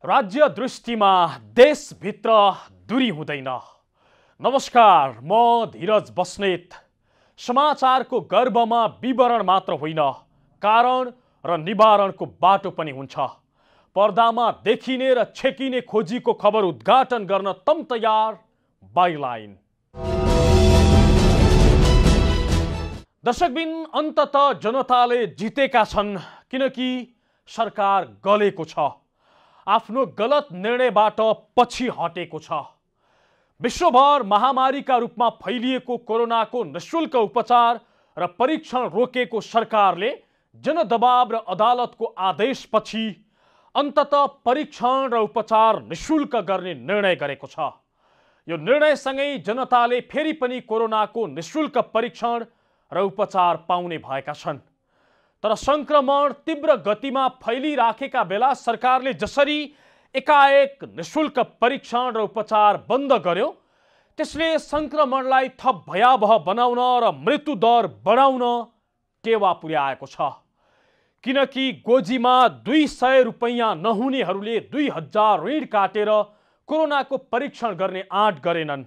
राज्य दृष्टिमा देशभित्र दूरी हुँदैन। नमस्कार, म धीरज बस्नेत। समाचारको गर्भमा विवरण मात्र होइन, कारण र निवारणको बाटो पनि हुन्छ। पर्दामा देखिने र छेकिने खोजीको खबर उद्घाटन गर्न तम तयार बाइलाइन। दर्शकबिन, अन्ततः जनताले जितेका छन्, किनकि सरकार गलेको छ, आफ्नो गलत निर्णयबाट पछि हटेको छ। विश्वभर महामारीका रूपमा फैलिएको कोरोनाको निःशुल्क उपचार र परीक्षण रोकेको सरकारले जनदबाव र अदालतको आदेशपछि अन्ततः परीक्षण र उपचार निःशुल्क गर्ने निर्णय गरेको छ। यो निर्णयसँगै जनताले फेरि पनि कोरोनाको निःशुल्क परीक्षण र उपचार पाउने भएका छन्। तर संक्रमण तीव्र गतिमा फैलिराखेका बेला सरकारले जसरी एकाएक निःशुल्क परीक्षण र उपचार बन्द गर्यो, त्यसले संक्रमणलाई थप भयावह बनाउन र मृत्युदर बढाउन टेवा पुर्याएको छ। किनकि गोजीमा 200 रुपैयाँ नहुनेहरूले 2000 ऋण काटेर कोरोनाको परीक्षण गर्ने आँट गरेनन्।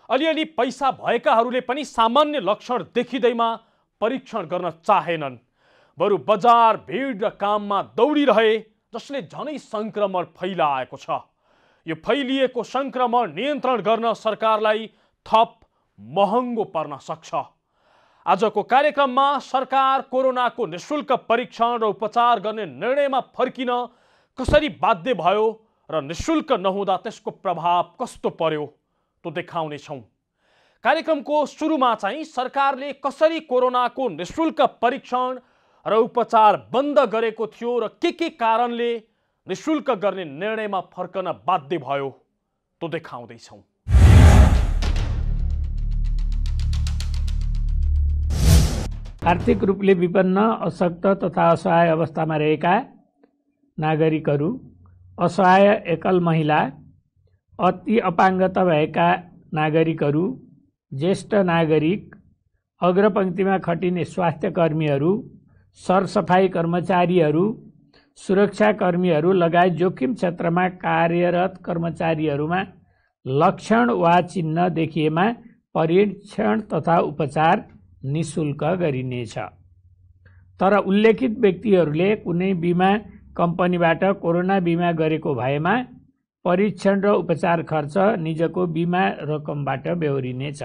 अलिअलि पैसा भएकाहरूले पनि सामान्य लक्षण देखिँदैमा परीक्षण गर्न चाहेनन्, बरु बजार भिड र काममा दौडिरहे, जसले झनै संक्रमण फैलाएको छ। यो फैलिएको संक्रमण नियन्त्रण गर्न सरकारलाई थप महँगो पर्न सक्छ। आजको कार्यक्रममा सरकार कोरोनाको निःशुल्क परीक्षण र उपचार गर्ने निर्णयमा फर्किन कसरी बाध्य भयो र निःशुल्क नहुँदा त्यसको प्रभाव कस्तो पर्यो तो देखाउने छौं। कार्यक्रमको सुरुमा चाहिँ सरकारले कसरी कोरोनाको निःशुल्क परीक्षण र उपचार बन्द गरेको थियो र के कारणले निःशुल्क गर्ने निर्णयमा फर्कन बाध्य भयो तो देखाउँदै छौं। आर्थिक रूपले विपन्न, अशक्त तथा असहाय अवस्थामा रहेका नागरिकहरू, असहाय एकल महिला, अति अपाङ्गता भएका नागरिकहरू, ज्येष्ठ नागरिक, अग्रपंक्तिमा खटिने स्वास्थ्य कर्मीहरू, सरसफाई कर्मचारीहरू, सुरक्षा कर्मीहरू लगायत जोखिम क्षेत्रमा कार्यरत कर्मचारीहरूमा लक्षण वा चिन्ह देखिएमा परीक्षण तथा उपचार निःशुल्क गरिनेछ। तर उल्लेखित व्यक्तिहरूले कुनै बिमा कम्पनीबाट कोरोना बिमा गरेको भएमा परीक्षण र उपचार खर्च निजको बिमा रकमबाट बेहोरिनेछ।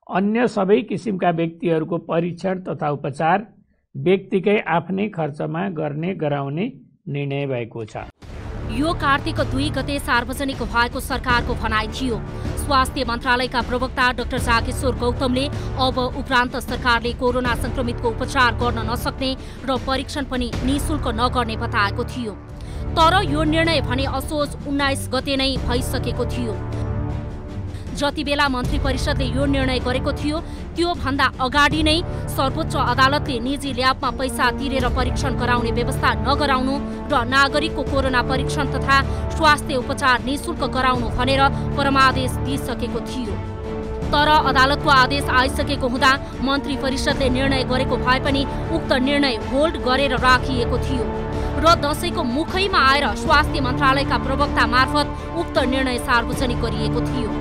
अन्य सबै किसिमका व्यक्तिहरूको परीक्षण तथा उपचार व्यक्तिकै आफ्नै खर्चमा गराउने निर्णय भएको छ। यो कार्तिक 2 गते सार्वजनिक भएको सरकारको भनाइ थियो। स्वास्थ्य मन्त्रालयका प्रवक्ता डाक्टर जागेश्वर गौतमले अब उपरान्त सरकारले कोरोना संक्रमितको उपचार गर्न नसक्ने र परीक्षण पनि निःशुल्क नगर्ने बताएको थियो। तर यो निर्णय भने असोज 19 गते नै भइसकेको थियो। जति बेला मन्त्री परिषदले यो निर्णय गरेको थियो, त्यो भन्दा अगाडि नै सर्वोच्च अदालतले निजी ल्याबमा पैसा तिरेर परीक्षण गराउने व्यवस्था नगराउनु र नागरिकको कोरोना परीक्षण तथा स्वास्थ्य उपचार निःशुल्क गराउनु भनेर परमादेश दिइसकेको थियो। तर अदालतको आदेश आइसकेको हुँदा मन्त्री परिषदले निर्णय गरेको भए पनि उक्त निर्णय होल्ड गरेर राखिएको थियो र दशैंको मुखैमा आएर स्वास्थ्य मन्त्रालयका प्रवक्ता मार्फत उक्त निर्णय सार्वजनिक गरिएको थियो।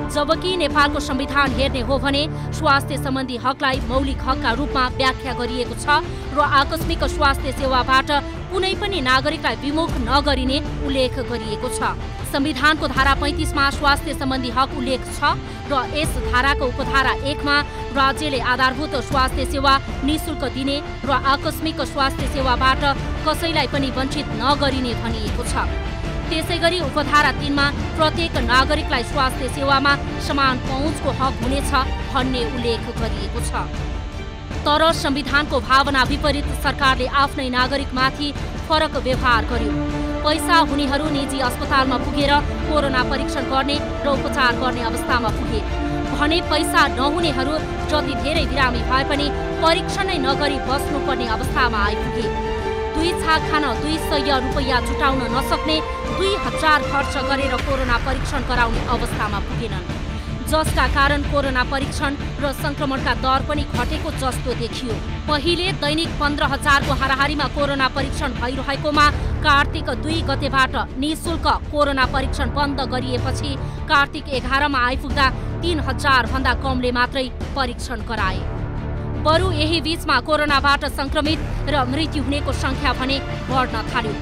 जबकि नेपालको संविधान हेर्ने हो भने स्वास्थ्य सम्बन्धी हकलाई मौलिक हकका रूपमा व्याख्या गरिएको छ र आकस्मिक स्वास्थ्य सेवाबाट कुनै पनि नागरिकलाई विमुख नगरिने उल्लेख गरिएको छ। संविधानको धारा 35 मा स्वास्थ्य सम्बन्धी हक उल्लेख छ र यस धाराको उपधारा 1 मा राज्यले आधारभूत स्वास्थ्य सेवा निःशुल्क दिने र आकस्मिक स्वास्थ्य सेवाबाट कसैलाई पनि वञ्चित नगरिने भनिएको छ। त्यसैगरी उपधारा 3 मा प्रत्येक नागरिकलाई स्वास्थ्य सेवामा समान पहुँचको हक हुनेछ भन्ने उल्लेख गरिएको छ। तर संविधानको भावना विपरीत सरकारले आफ्नै नागरिकमाथि फरक व्यवहार गर्यो। पैसा हुनेहरू निजी अस्पतालमा पुगेर कोरोना परीक्षण गर्ने र उपचार गर्ने अवस्थामा पुगे भने पैसा नहुनेहरू जति धेरै बिरामी भए पनि परीक्षण नै नगरी बस्नुपर्ने अवस्थामा आइपुगे। 2 छाक खान 200 रुपैयाँ जुटाउन नसक्ने 2000 खर्च गरेर कोरोना परीक्षण गराउने अवस्थामा पुगेनन्, जसका कारण कोरोना परीक्षण र संक्रमणका दर पनि घटेको जस्तो देखियो। पहिले दैनिक 15,000 को हाराहारीमा कोरोना परीक्षण भइरहेकोमा कार्तिक 2 गतेबाट निःशुल्क कोरोना परीक्षण बन्द गरिएपछि कार्तिक 11 मा आइपुग्दा 3000 भन्दा कमले मात्रै परीक्षण गराए। बरु यही बीचमा कोरोनाबाट संक्रमित र मृत्यु हुनेको संख्या भने बढ्न थाल्यो।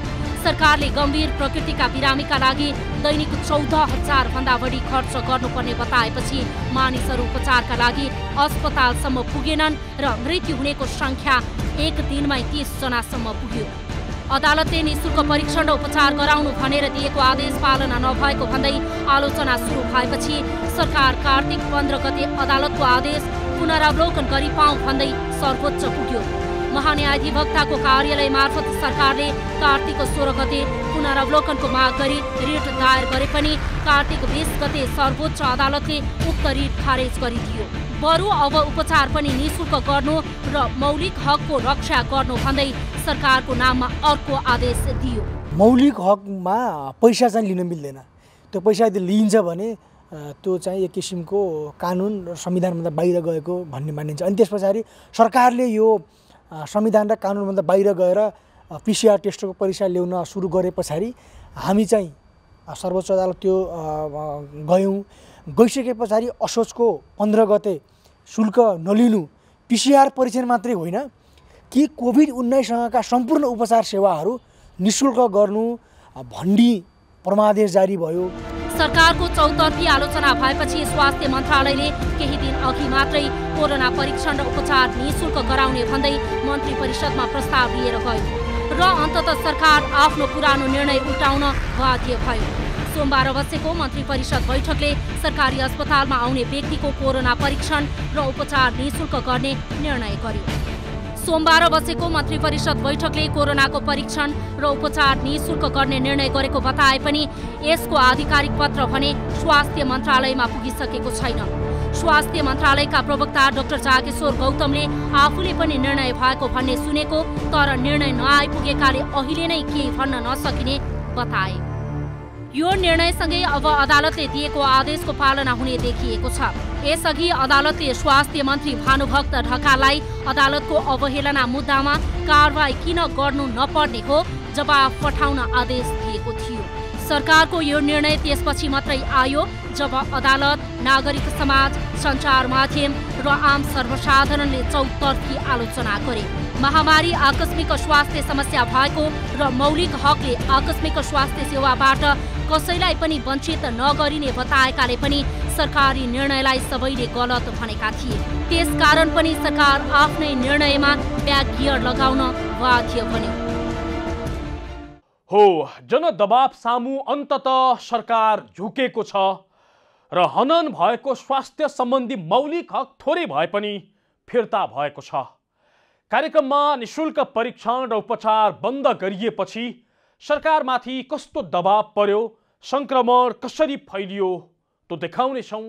सरकारले गम्भीर प्रकृतिका बिरामीका लागि दैनिक 14,000 भन्दा बढी खर्च गर्नुपर्ने बताएपछि मानिसहरू उपचारका लागि अस्पतालसम्म पुगेनन् र मृत्यु हुनेको संख्या एक दिनमै 30 जनासम्म पुग्यो। अदालतले निःशुल्क परीक्षण र उपचार गराउनु भनेर दिएको आदेश पालना नभएको भन्दै आलोचना सुरु भएपछि सरकार कार्तिक 15 गते अदालतको आदेश पुनरावलोकन गरी पाऊँ भन्दै सर्वोच्च पुग्यो। महान्यायाधिवक्ताको कार्यालय मार्फत सरकारले कार्तिक 16 गते पुनरावलोकनको माग गरी रिट दायर गरे पनि कार्तिक 20 गते सर्वोच्च अदालतले उक्त रिट खारेज गरिदियो। बरु अब उपचार पनि निःशुल्क गर्नु र मौलिक हकको रक्षा गर्नु भन्दै सरकारको नाममा अर्को आदेश दियो। मौलिक हकमा पैसा चाहिँ लिन मिल्दैन। त्यो पैसा यदि लिइन्छ भने त्यो चाहिँ एक किसिमको कानुन र संविधानभन्दा बाहिर गएको भन्ने मानिन्छ। अनि त्यस पछाडि सरकारले यो संविधान र कानुनभन्दा बाहिर गएर पिसिआर टेस्टको परीक्षा ल्याउन सुरु गरे पछाडि हामी चाहिँ सर्वोच्च अदालत त्यो गयौँ। गइसके पछाडि असोजको 15 गते शुल्क नलिनु पिसिआर परीक्षण मात्रै होइन कि कोभिड-19सँगका सम्पूर्ण उपचार सेवाहरू निःशुल्क गर्नु भन्ने परमादेश जारी भयो। सरकारको चौतर्फी आलोचना भएपछि स्वास्थ्य मन्त्रालयले केही दिन अघि मात्रै कोरोना परीक्षण र उपचार निःशुल्क गराउने भन्दै मन्त्री परिषदमा प्रस्ताव लिएर गयो र अन्ततः सरकार आफ्नो पुरानो निर्णय उल्टाउन बाध्य भयो। सोमबार बसेको मन्त्री परिषद बैठकले सरकारी अस्पतालमा आउने व्यक्तिको कोरोना परीक्षण र उपचार निःशुल्क गर्ने निर्णय गर्यो। सोमबार बसेको मन्त्री परिषद बैठकले कोरोनाको परीक्षण र उपचार निःशुल्क गर्ने निर्णय गरेको बताए पनि यसको आधिकारिक पत्र भने स्वास्थ्य मन्त्रालयमा पुगिसकेको छैन। स्वास्थ्य मन्त्रालयका प्रवक्ता डाक्टर जागेश्वर गौतमले आफूले पनि निर्णय भएको भन्ने सुनेको तर निर्णय नआइपुगेकाले अहिले नै केही भन्न नसकिने बताए। यो निर्णयसँगै अब अदालतले दिएको आदेशको पालना हुने देखिएको छ। यसअघि अदालतले स्वास्थ्य मन्त्री भानुभक्त ढकाललाई अदालतको अवहेलना मुद्दामा कारबाही किन गर्नु नपर्ने हो जवाफ पठाउन आदेश दिएको थियो। सरकारको यो निर्णय त्यसपछि मात्रै आयो जब अदालत, नागरिक समाज, सञ्चार माध्यम र आम सर्वसाधारणले चौतर्फी आलोचना गरे। महामारी आकस्मिक स्वास्थ्य समस्या भएको र मौलिक हकले आकस्मिक स्वास्थ्य सेवाबाट कसैलाई पनि वञ्चित नगरिने बताएकाले पनि सरकारी निर्णयलाई सबैले गलत भनेका थिए। त्यसकारण पनि सरकार आफ्नै निर्णयमा ब्याक गियर लगाउन बाध्य बन्यो। हो, जनदबाव सामु अन्ततः सरकार झुकेको छ र हनन भएको स्वास्थ्य सम्बन्धी मौलिक हक थोरै भए पनि फिर्ता भएको छ। कार्यक्रममा निःशुल्क परीक्षण र उपचार बन्द गरिएपछि सरकारमाथि कस्तो दबाव पर्यो, संक्रमण कसरी फैलियो त्यो देखाउनेछौँ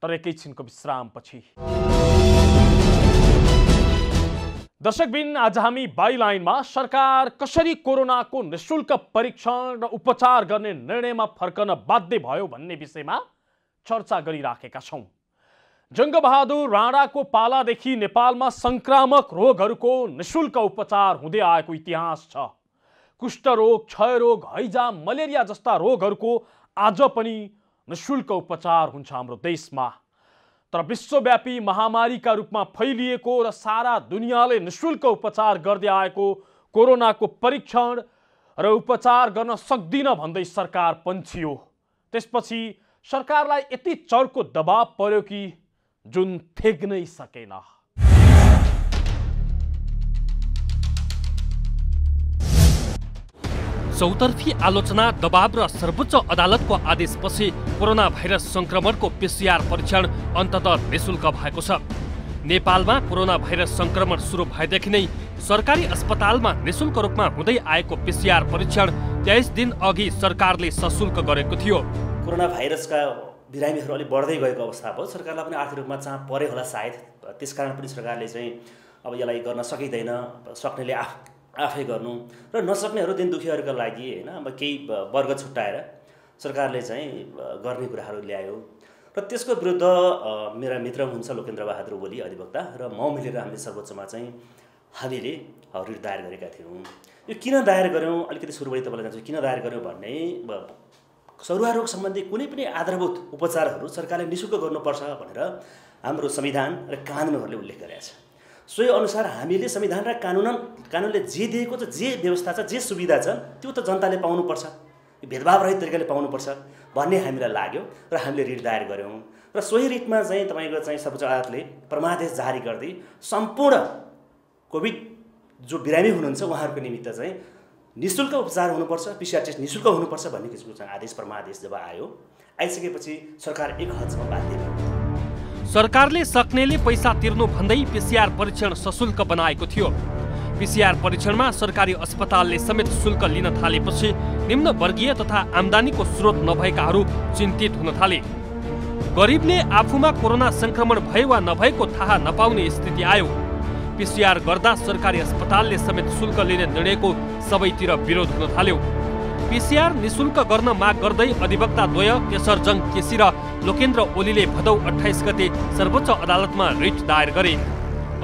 तर एकैछिनको विश्रामपछि। दर्शकबिन, आज हामी बाइलाइनमा सरकार कसरी कोरोनाको निःशुल्क परीक्षण र उपचार गर्ने निर्णयमा फर्कन बाध्य भयो भन्ने विषयमा चर्चा गरिराखेका छौँ। जङ्गबहादुर राणाको पालादेखि नेपालमा संक्रामक रोगहरूको निःशुल्क उपचार हुँदै आएको इतिहास छ। कुष्ठरोग, क्षयरोग, हैजा, मलेरिया जस्ता रोगहरूको आज पनि निःशुल्क उपचार हुन्छ हाम्रो देशमा। तर विश्वव्यापी महामारीका रूपमा फैलिएको र सारा दुनियाँले निःशुल्क उपचार गर्दै आएको कोरोनाको परीक्षण र उपचार गर्न सक्दिन भन्दै सरकार पन्छियो। त्यसपछि सरकारलाई यति चर्को दबाव पर्यो कि जुन थेग्नै सकेन। चौतर्फी आलोचना, दबाव र सर्वोच्च अदालतको आदेशपछि कोरोना भाइरस संक्रमणको पिसिआर परीक्षण अन्ततः निःशुल्क भएको छ। नेपालमा कोरोना भाइरस संक्रमण सुरु भएदेखि नै सरकारी अस्पतालमा निःशुल्क रूपमा हुँदै आएको पिसिआर परीक्षण 23 दिन अघि सरकारले सशुल्क गरेको थियो। कोरोना भाइरसका बिरामीहरू अलिक बढ्दै गएको अवस्था भयो। सरकारलाई पनि आर्थिक रूपमा चाप परे होला सायद, त्यसकारण पनि सरकारले चाहिँ अब यसलाई गर्न सकिँदैन, सक्नेले आफै गर्नु र नसक्नेहरू दिन दुखीहरूका लागि होइन अब केही वर्ग छुट्याएर सरकारले चाहिँ गर्ने कुराहरू ल्यायो। र त्यसको विरुद्ध मेरा मित्र हुनुहुन्छ लोकेन्द्र बहादुर ओली अधिवक्ता र म मिलेर हामीले सर्वोच्चमा चाहिँ हामीले रिट दायर गरेका थियौँ। यो किन दायर गऱ्यौँ, अलिकति सुरुबडी तपाईँलाई जान्छु, किन दायर गऱ्यौँ भन्ने सरुवा रोग सम्बन्धी कुनै पनि आधारभूत उपचारहरू सरकारले निःशुल्क गर्नुपर्छ भनेर हाम्रो संविधान र कानुनहरूले उल्लेख गरेका छ। सोही अनुसार हामीले संविधान र कानुनले जे दिएको छ, जे व्यवस्था छ, जे सुविधा छ त्यो त जनताले पाउनुपर्छ, भेदभाव रहित तरिकाले पाउनुपर्छ भन्ने हामीलाई लाग्यो र हामीले रिट दायर गऱ्यौँ। र सोही रिटमा चाहिँ तपाईँको चाहिँ सर्वोच्च अदालतले परमादेश जारी गर्दै सम्पूर्ण कोभिड जो बिरामी हुनुहुन्छ उहाँहरूको निमित्त चाहिँ निःशुल्क उपचार हुनुपर्छ, पिसिआर टेस्ट निःशुल्क हुनुपर्छ भन्ने किसिमको चाहिँ आदेश परमादेश जब आयो, आइसकेपछि सरकार एक हदसम्म बाध्य भयो। सरकारले सक्नेले पैसा तिर्नु भन्दै पिसिआर परीक्षण सशुल्क बनाएको थियो। पिसिआर परीक्षणमा सरकारी अस्पतालले समेत शुल्क लिन थालेपछि निम्न वर्गीय तथा आम्दानीको स्रोत नभएकाहरू चिन्तित हुन थाले। गरिबले आफूमा कोरोना संक्रमण भए वा नभएको थाहा नपाउने स्थिति आयो। पिसिआर गर्दा सरकारी अस्पतालले समेत शुल्क लिने निर्णयको सबैतिर विरोध हुन थाल्यो। पिसिआर निःशुल्क गर्न माग गर्दै अधिवक्ता द्वय केशरजङ केसी र लोकेन्द्र ओलीले भदौ 28 गते सर्वोच्च अदालतमा रिट दायर गरे।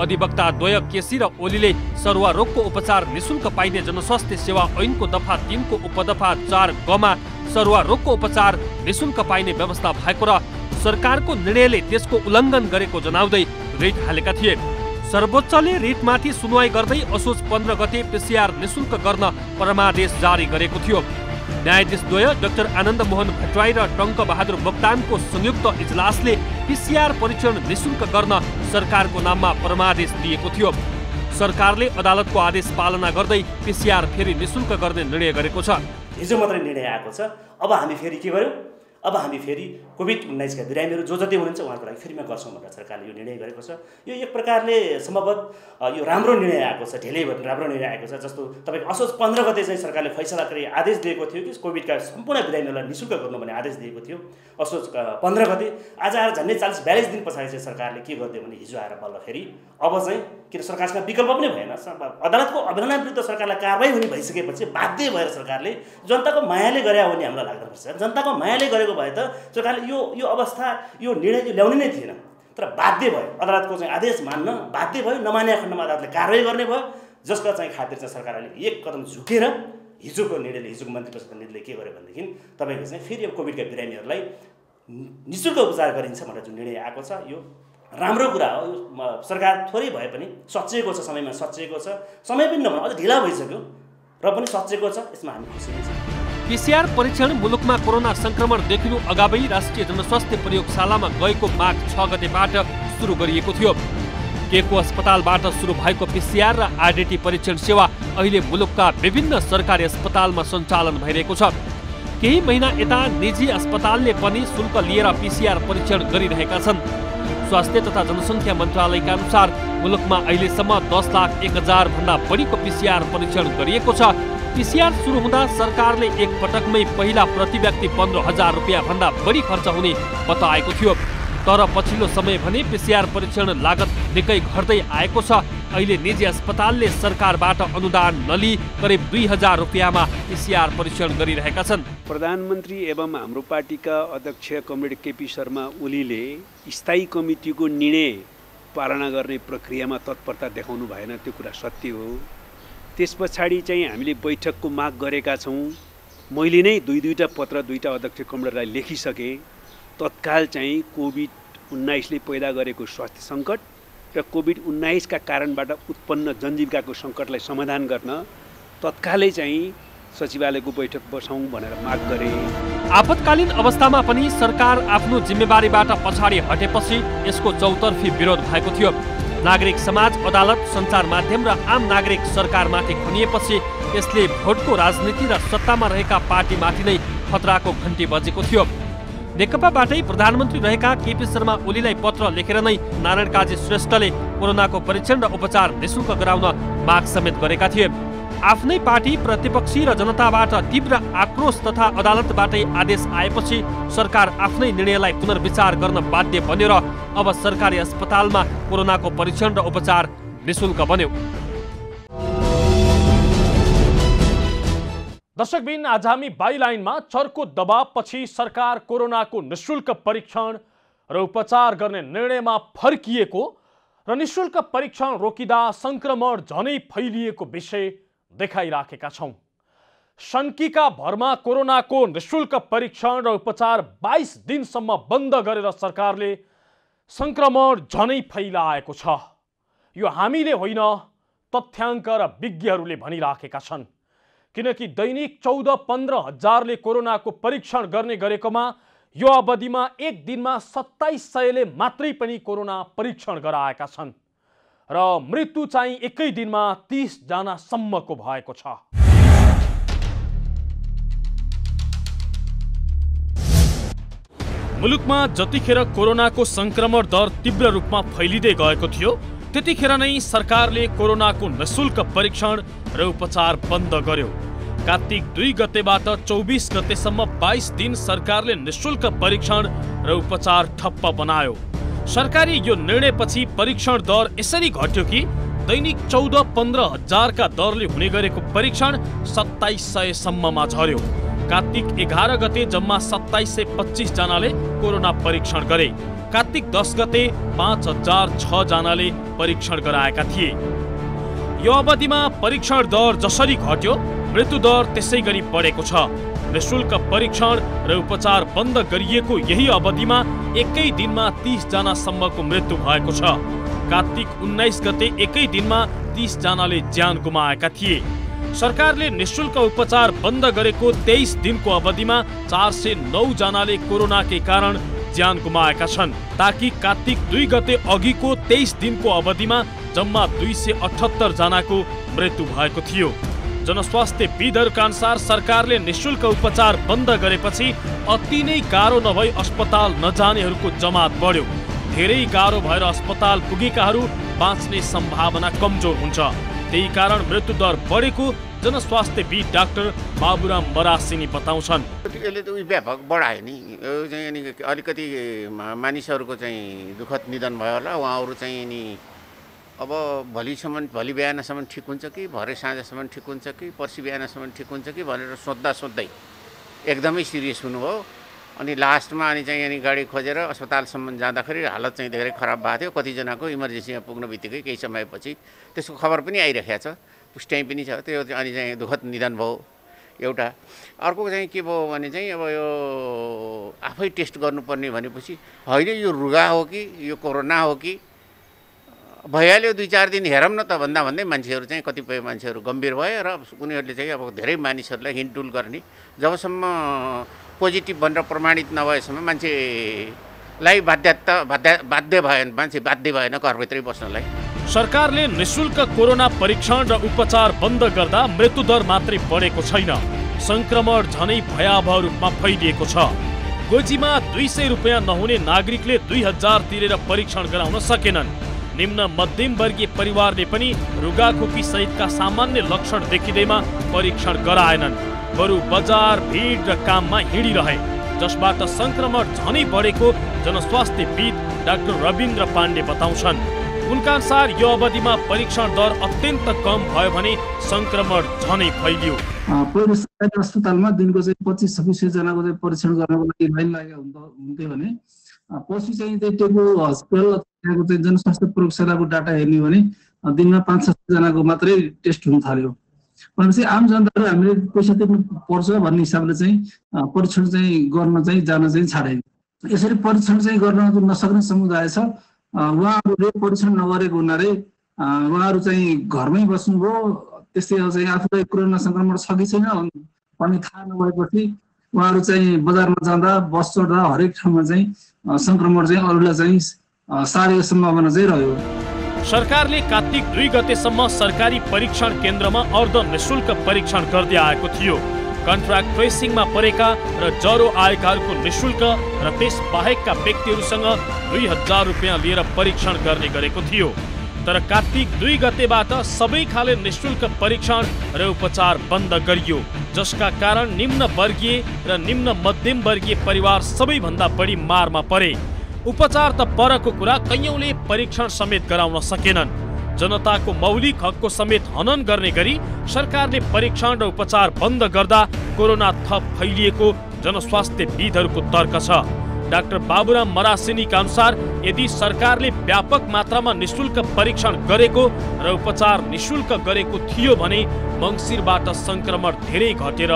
अधिवक्ता द्वय केसी र ओलीले सरुवा रोगको उपचार निःशुल्क पाइने जनस्वास्थ्य सेवा ऐनको दफा 3 को उपदफा 4 गमा सरुवा रोगको उपचार निःशुल्क पाइने व्यवस्था भएको र सरकारको निर्णयले त्यसको उल्लङ्घन गरेको जनाउँदै रिट हालेका थिए। सर्वोच्चले रिटमाथि सुनवाई गर्दै असोज 15 गते पिसिआर निःशुल्क गर्न परमादेश जारी गरेको थियो। न्यायाधीश द्वय डाक्टर आनन्द मोहन भट्टराई र टङ्क बहादुर मोक्तानको संयुक्त इजलासले पिसिआर परीक्षण निःशुल्क गर्न सरकारको नाममा परमादेश दिएको थियो। सरकारले अदालतको आदेश पालना गर्दै पिसिआर फेरि निःशुल्क गर्ने निर्णय गरेको छ। हिजो मात्रै निर्णय आएको छ। अब हामी फेरि के गर्यौँ, अब हामी फेरि कोभिड-19 का बिरामीहरू जो जति हुनुहुन्छ उहाँको लागि फेरिमा गर्छौँ भनेर सरकारले यो निर्णय गरेको छ। यो एक प्रकारले सम्भवतः यो राम्रो निर्णय आएको छ, ढिलै भएर राम्रो निर्णय आएको छ। जस्तो तपाईँको असोज 15 गते चाहिँ सरकारले फैसला गरी आदेश दिएको थियो कि कोभिडका सम्पूर्ण बिरामीहरूलाई निःशुल्क गर्नु भन्ने आदेश दिएको थियो असोज 15 गते। आज आएर झन्डै 40-42 दिन पछाडि चाहिँ सरकारले के गरिदियो भने हिजो आएर बल्ल फेरि अब चाहिँ किन सरकारसँग विकल्प पनि भएन, अदालतको अवहेलना विरुद्ध सरकारलाई कारबाही हुने भइसकेपछि बाध्य भएर सरकारले जनताको मायाले गरे हो नि हामीलाई लाग्दछ। जनताको मायाले गरेको भए त सरकारले यो अवस्था यो निर्णय ल्याउने नै थिएन, तर बाध्य भयो अदालतको चाहिँ आदेश मान्न बाध्य भयो। नमाने खण्डमा अदालतले कारबाही गर्ने भयो, जसका चाहिँ खातिर चाहिँ सरकारले एक कदम झुकेर हिजोको निर्णयले, हिजोको मन्त्री परिषदको निर्णयले के गर्यो भनेदेखि तपाईँको चाहिँ फेरि अब कोभिडका बिरामीहरूलाई निःशुल्क उपचार गरिन्छ भनेर जुन निर्णय आएको छ यो राम्रो कुरा हो। यो सरकार थोरै भए पनि सचेको छ, समयमा सचेको छ, समय पनि नभन अझ ढिला भइसक्यो र पनि सचेको छ, यसमा हामी खुसी छौँ। पिसिआर परीक्षण मुलुकमा कोरोना संक्रमण देखिनु अगावै राष्ट्रिय जनस्वास्थ्य प्रयोगशालामा गएको माघ 6 गतेबाट सुरु गरिएको थियो। केको अस्पतालबाट सुरु भएको पिसिआर र आरडिटी परीक्षण सेवा अहिले मुलुकका विभिन्न सरकारी अस्पतालमा सञ्चालन भइरहेको छ। केही महिना यता निजी अस्पतालले पनि शुल्क लिएर पिसिआर परीक्षण गरिरहेका छन्। स्वास्थ्य तथा जनसङ्ख्या मन्त्रालयका अनुसार मुलुकमा अहिलेसम्म 10,01,000 भन्दा बढीको पिसिआर परीक्षण गरिएको छ। पिसिआर सुरु हुँदा सरकारले एक पटकमै पहिला प्रति व्यक्ति 15,000 रुपियाँ भन्दा बढी खर्च हुने बताएको थियो। तर पछिल्लो समय भने पिसिआर परीक्षण लागत निकै घट्दै आएको छ। अहिले निजी अस्पतालले सरकारबाट अनुदान नलिई करिब 2,000 रुपियाँमा पिसिआर परीक्षण गरिरहेका छन्। प्रधानमन्त्री एवं हाम्रो पार्टीका अध्यक्ष कमरेड केपी शर्मा ओलीले स्थायी कमिटीको निर्णय पालना गर्ने प्रक्रियामा तत्परता देखाउनु भएन, त्यो कुरा सत्य हो। त्यस पछाडि चाहिँ हामीले बैठकको माग गरेका छौँ। मैले नै दुईटा पत्र दुईटा अध्यक्ष कमरेडलाई लेखिसकेँ। तत्काल चाहिँ कोभिड-19ले पैदा गरेको स्वास्थ्य सङ्कट र कोभिड-19 का कारणबाट उत्पन्न जनजीविकाको सङ्कटलाई समाधान गर्न तत्कालै चाहिँ सचिवालयको बैठक बसाउँ भनेर माग गरे। आपतकालीन अवस्थामा पनि सरकार आफ्नो जिम्मेवारीबाट पछाडि हटेपछि यसको चौतर्फी विरोध भएको थियो। नागरिक समाज, अदालत, सञ्चार माध्यम र आम नागरिक सरकारमाथि खनिएपछि यसले भोटको राजनीति र सत्तामा रहेका पार्टीमाथि नै खतराको घन्टी बजेको थियो। नेकपाबाटै प्रधानमन्त्री रहेका केपी शर्मा ओलीलाई पत्र लेखेर नै नारायण काजी श्रेष्ठले कोरोनाको परीक्षण र उपचार निःशुल्क गराउन माग समेत गरेका थिए। आफ्नै पार्टी, प्रतिपक्षी र जनताबाट तीव्र आक्रोश तथा अदालतबाटै आदेश आएपछि सरकार आफ्नै निर्णयलाई पुनर्विचार गर्न बाध्य बन्यो र अब सरकारी अस्पतालमा कोरोनाको परीक्षण र उपचार निःशुल्क बन्यो। दर्शकबिन, आज हामी बाइलाइनमा चर्को दबावपछि सरकार कोरोनाको निःशुल्क परीक्षण र उपचार गर्ने निर्णयमा फर्किएको र निःशुल्क परीक्षण रोकिँदा संक्रमण झनै फैलिएको विषय देखाइराखेका छौं। शङ्कीका भरमा कोरोनाको निशुल्क परीक्षण र उपचार 22 दिनसम्म बन्द गरेर सरकारले संक्रमण झनै फैलाएको छ। यो हामीले होइन, तथ्याङ्क र विज्ञहरूले भनिराखेका छन्। किनकि दैनिक 14-15 हजारले कोरोनाको परीक्षण गर्ने गरेकोमा यो अवधिमा एक दिनमा 2700ले मात्रै पनि कोरोना परीक्षण गराएका छन् र मृत्यु चाहिँ एकै दिनमा 30 जनासम्मको भएको छ। मुलुकमा जतिखेर कोरोनाको संक्रमण दर तीव्र रूपमा फैलिँदै गएको थियो, त्यतिखेर नै सरकारले कोरोनाको निशुल्क परीक्षण र उपचार बन्द गर्यो। कार्तिक 2 गतेबाट 24 गतेसम्म 22 दिन सरकारले निशुल्क परीक्षण र उपचार ठप्प बनायो। सरकारी यो निर्णयपछि परीक्षण दर यसरी घट्यो कि दैनिक 14-15 हजारका दरले हुने गरेको परीक्षण 2700 सम्ममा झर्यो। कार्तिक 11 गते जम्मा 2725 जनाले कोरोना परीक्षण गरे। कार्तिक 10 गते 5006 जनाले परीक्षण गराएका थिए। यो अवधिमा परीक्षण दर जसरी घट्यो, मृत्यु दर त्यसै गरी बढेको छ। निशुल्क परीक्षण र उपचार बन्द गरिएको यही अवधिमा एकै दिनमा 30 जनासम्मको मृत्यु भएको छ। कार्तिक 19 गते एकै दिनमा 30 जनाले ज्यान गुमाएका थिए। सरकारले निशुल्क उपचार बन्द गरेको 23 दिनको अवधिमा 409 जनाले कोरोनाकै कारण ज्यान गुमाएका छन्, ताकि कार्तिक 2 गते अघिको 23 दिनको अवधिमा जम्मा 278 जनाको मृत्यु भएको थियो। जनस्वास्थ्यविदहरूका अनुसार सरकारले निशुल्क उपचार बन्द गरेपछि अति नै गाह्रो नभई अस्पताल नजानेहरूको जमात बढ्यो। धेरै गाह्रो भएर अस्पताल पुगेकाहरू बाँच्ने सम्भावना कमजोर हुन्छ। त्यही कारण मृत्यु दर बढेको जनस्वास्थ्यविद डाक्टर बाबुराम मरासिनी बताउँछन्। यसले त व्यापक बढायो नि, अलिकति मानिसहरूको चाहिँ दुःखद निधन भयो होला। उहाँहरू चाहिँ नि अब भोलि बिहानसम्म ठिक हुन्छ कि भरे साँझसम्म ठिक हुन्छ कि पर्सि बिहानसम्म ठिक हुन्छ कि भनेर सोध्दै एकदमै सिरियस हुनुभयो। अनि लास्टमा चाहिँ गाडी खोजेर अस्पतालसम्म जाँदाखेरि हालत चाहिँ धेरै खराब भएको थियो। कतिजनाको इमर्जेन्सीमा पुग्न बित्तिकै केही समयपछि त्यसको खबर पनि आइरहेको छ, पुष्टि पनि छ। त्यो अनि चाहिँ दुःखद निधन भयो एउटा। अर्को चाहिँ के भयो भने चाहिँ अब यो आफै टेस्ट गर्नुपर्ने भनेपछि होइन यो रुगा हो कि यो कोरोना हो कि भइहाल्यो 2-4 दिन हेरौँ न त भन्दै मान्छेहरू चाहिँ कतिपय मान्छेहरू गम्भीर भए र उनीहरूले चाहिँ अब धेरै मानिसहरूलाई हिन्डुल गर्ने। जबसम्म पोजिटिभ भनेर प्रमाणित नभएसम्म मान्छे बाध्य भएन घरभित्रै बस्नलाई। सरकारले निशुल्क कोरोना परीक्षण र उपचार बन्द गर्दा मृत्युदर मात्रै बढेको छैन, संक्रमण झनै भयावह रूपमा फैलिएको छ। गोजीमा 200 रुपियाँ नहुने नागरिकले 2000 तिरेर परीक्षण गराउन सकेनन्। निम्न मध्यम वर्गीय परिवारले पनि रुगाखोकी सहितका सामान्य लक्षण देखिँदैमा परीक्षण गराएनन्। बरु बजार भिड र काममा हिँडिरहे, जसबाट संक्रमण झनै बढेको जनस्वास्थ्यविद डाक्टर रविन्द्र पाण्डे बताउँछन्। उनका अनुसार यो अवधिमा परीक्षण दर अत्यन्त कम भयो भने संक्रमण झनै फैलियो। पहिलो सरकारी अस्पतालमा दिनको चाहिँ 25-26 जनाको चाहिँ परीक्षण गर्नको लागि लाइन लागेको हुन्थ्यो भने पछि चाहिँ टेकु हस्पिटलको चाहिँ जनस्वास्थ्य प्रयोगशालाको डाटा हेर्ने भने दिनमा 5-6 जनाको मात्रै टेस्ट हुन थाल्यो। भनेपछि आम जनताहरू हामीले पैसा तिर्नु पर्छ भन्ने हिसाबले चाहिँ परीक्षण चाहिँ गर्न चाहिँ जान चाहिँ छाडे। यसरी परीक्षण चाहिँ गर्न नसक्ने समुदाय छ, उहाँहरूले परीक्षण नगरेको हुनाले उहाँहरू चाहिँ घरमै बस्नुभयो। त्यस्तै चाहिँ आफूलाई कोरोना संक्रमण छ कि छैन भन्ने थाहा नभएपछि उहाँहरू चाहिँ बजारमा जाँदा बस चढ्दा हरेक ठाउँमा चाहिँ संक्रमण चाहिँ अरूलाई चाहिँ सारेको सम्भावना चाहिँ रह्यो। सरकारले कार्तिक 2 गतेसम्म सरकारी परीक्षण केन्द्रमा अर्ध निशुल्क परीक्षण गर्दै आएको थियो। कन्ट्राक्ट ट्रेसिङमा परेका र ज्वरो आएकाहरूको निशुल्क र त्यस बाहेकका व्यक्तिहरूसँग 2000 रुपियाँ लिएर परीक्षण गर्ने गरेको थियो। तर कार्तिक 2 गतेबाट सबै खाले निशुल्क परीक्षण र उपचार बन्द गरियो, जसका कारण निम्न वर्गीय र निम्न मध्यम वर्गीय परिवार सबैभन्दा बढी मारमा परे। उपचार त परको कुरा, कैयौंले परीक्षण समेत गराउन सकेनन्। जनताको मौलिक हकको समेत हनन गर्ने गरी सरकारले परीक्षण र उपचार बन्द गर्दा कोरोना थप फैलिएको जनस्वास्थ्यविदहरूको तर्क छ। डाक्टर बाबुराम मरासिनीका अनुसार यदि सरकारले व्यापक मात्रामा निशुल्क परीक्षण गरेको र उपचार निशुल्क गरेको थियो भने मङ्सिरबाट संक्रमण धेरै घटेर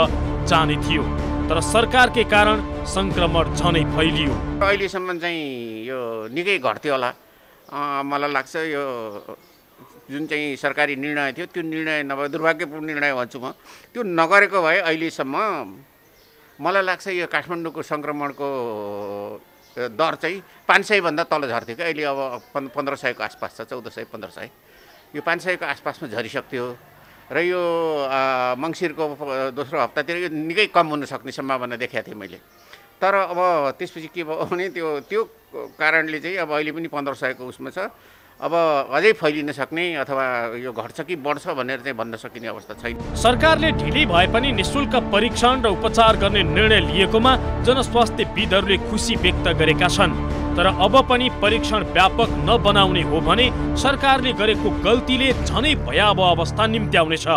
जाने थियो, तर सरकारकै कारण संक्रमण झनै फैलियो। अहिलेसम्म चाहिँ यो निकै घट्थ्यो होला। मलाई लाग्छ यो जुन चाहिँ सरकारी निर्णय थियो त्यो निर्णय नभए दुर्भाग्यपूर्ण निर्णय भन्छु म, त्यो नगरेको भए अहिलेसम्म मलाई लाग्छ यो काठमाडौँको संक्रमणको दर चाहिँ 500 भन्दा तल झर्थ्यो क्या। अहिले अब 1500 को आसपास छ, 1400-1500, यो 500 को आसपासमा झरिसक्थ्यो र यो मङ्सिरको दोस्रो हप्तातिर यो निकै कम हुन सक्ने सम्भावना देखाएको थिएँ मैले। तर अब त्यसपछि के भयो भने त्यो कारणले चाहिँ अब अहिले पनि 1500 को उसमा छ। अब अझै फैलिन सक्ने अथवा यो घट्छ कि बढ्छ भनेर चाहिँ भन्न सकिने अवस्था छैन। सरकारले ढिलै भए पनि निशुल्क परीक्षण र उपचार गर्ने निर्णय लिएकोमा जनस्वास्थ्यविदहरूले खुसी व्यक्त गरेका छन्। तर अब पनि परीक्षण व्यापक नबनाउने हो भने सरकारले गरेको गल्तीले झनै भयावह अवस्था निम्त्याउनेछ।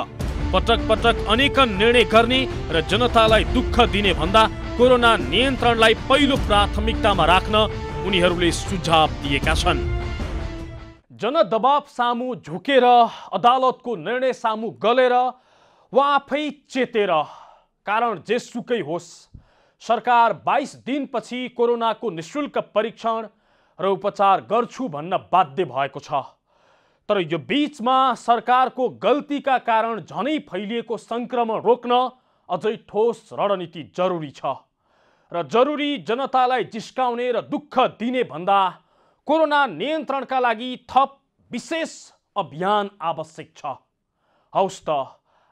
पटक पटक अनेकन निर्णय गर्ने र जनतालाई दुःख दिने भन्दा कोरोना नियन्त्रणलाई पहिलो प्राथमिकतामा राख्न उनीहरूले सुझाव दिएका छन्। जनदबाव सामु झुकेर, अदालतको निर्णय सामु गलेर वा आफै चेतेर, कारण जेसुकै होस्, सरकार 22 दिनपछि कोरोनाको निशुल्क परीक्षण र उपचार गर्छु भन्न बाध्य भएको छ। तर यो बीचमा सरकारको गल्तीका कारण झनै फैलिएको संक्रमण रोक्न अझै ठोस रणनीति जरुरी छ र जरुरी जनतालाई जिस्काउने र दुःख दिने भन्दा कोरोना नियन्त्रणका लागि थप विशेष अभियान आवश्यक छ। हौस् त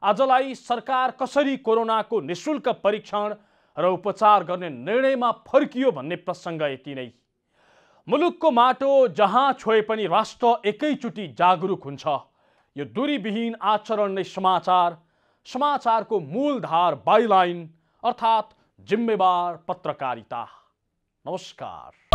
आजलाई सरकार कसरी कोरोनाको निशुल्क परीक्षण र उपचार गर्ने निर्णयमा फर्कियो भन्ने प्रसङ्ग यति नै। मुलुकको माटो जहाँ छोए पनि राष्ट्र एकैचोटि जागरुक हुन्छ। यो दूरीविहीन आचरण नै समाचारको मूलधार बाइलाइन अर्थात् जिम्मेवार पत्रकारिता। नमस्कार।